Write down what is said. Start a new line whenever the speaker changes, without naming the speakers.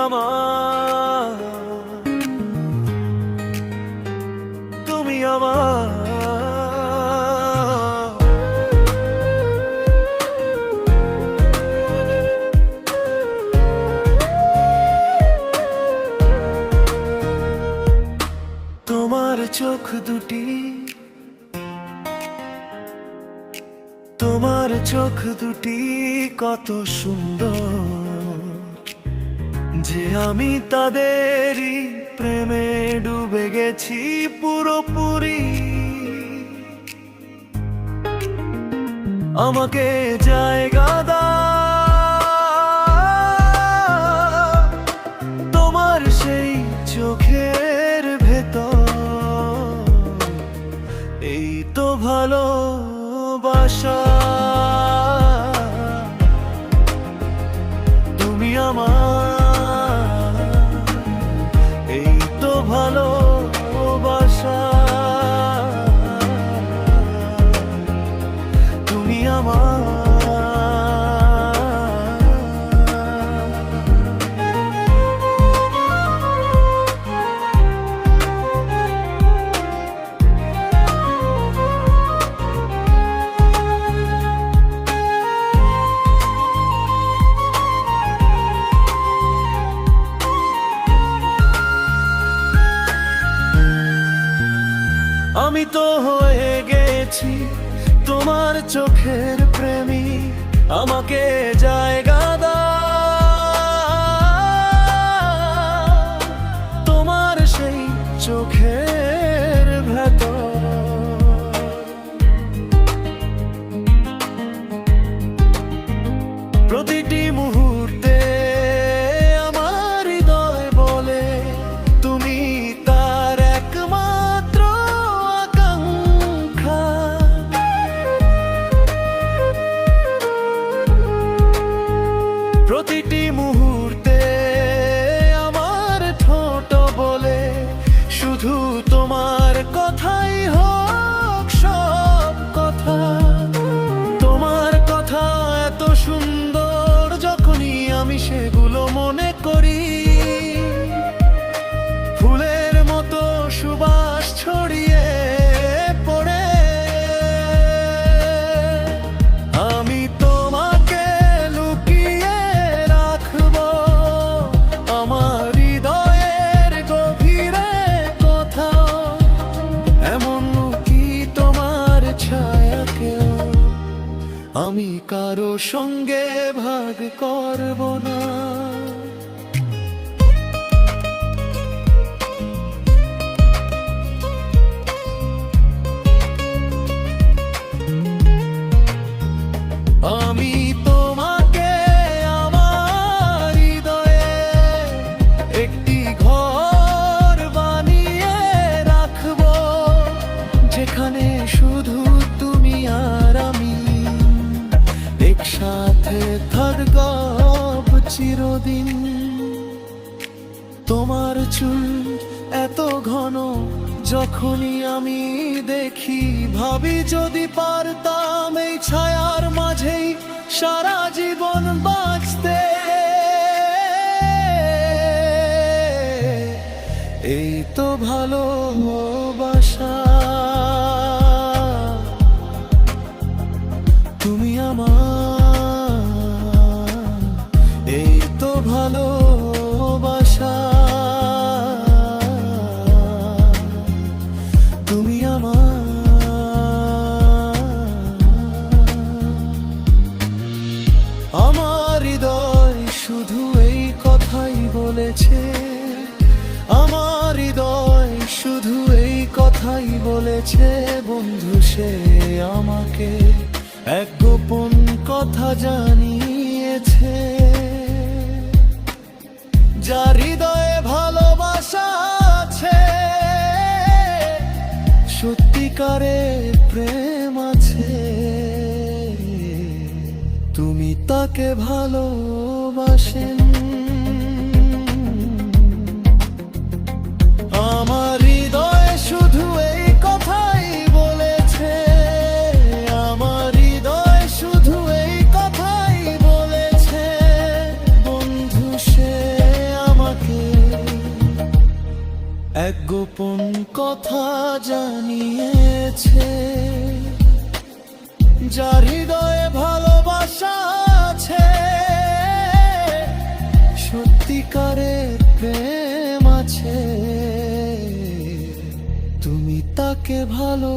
আমার, তুমি আমার। তোমার চোখ দুটি, তোমার চোখ দুটি কত সুন্দর যে আমি তাদেরই প্রেমে ডুবে গেছি পুরোপুরি। আমাকে জায়গা দাও তোমার সেই চোখের ভেতর, এই তো ভালোবাসা। তুমি আমার, এই তো ভালোবাসা। তুমি আমার। আমি তো হয়ে গেছি তোমার চোখের প্রেমী, আমাকে জায়গা দাও তোমার সেই চোখের ভেতর। প্রতিটি মুহূর্তে আমার হৃদয় বলে তুমি তার একমাত্র আকাঙ্ক্ষা। প্রতিটি মুহূর্তে আমার ঠোঁট বলে শুধু তোমার কথাই হোক সব কথা। তোমার কথা এত সুন্দর যখনই আমি সেগুলো মনে করি, ফুলের মতো সুবাস ছড়িয়ে পড়ে। আমি তোমাকে লুকিয়ে রাখবো আমার হৃদয়ের গভীরে কোথাও, এমন কি তোমার ছায়াকেও আমি কারো সঙ্গে ভাগ করব না। আমি তোমাকে আমার হৃদয়ে একটি ঘর বানিয়ে রাখবো, যেখানে শুধু তুমি আর আমি একসাথে থাকবো চিরদিন। তোমার চুল এত ঘন যখনই আমি দেখি, ভাবি যদি পারতাম এই ছায়ার মাঝেই সারা জীবন বাঁচতে। এই তো ভালোবাসা। তুমি আমার, এই তো ভালোবাসা। তুমি আমার হৃদয় শুধু এই কথাই বলেছে, আমার হৃদয় শুধু এই কথাই বলেছে বন্ধু, সে আমাকে এক গোপন কথা জানিয়েছে। যার হৃদয়ে ভালোবাসা আছে, সত্যিকারের প্রেম আছে, তুমি তাকে ভালোবাসেন। আমার হৃদয় শুধু এই কথাই বলেছে, আমার হৃদয় শুধু এই কথাই বলেছে বন্ধু, সে আমার। এক গোপন কথা জানিয়েছে, যার হৃদয়ে ভালোবাসা আছে, সত্যিকারের প্রেম আছে, তুমি তাকে ভালো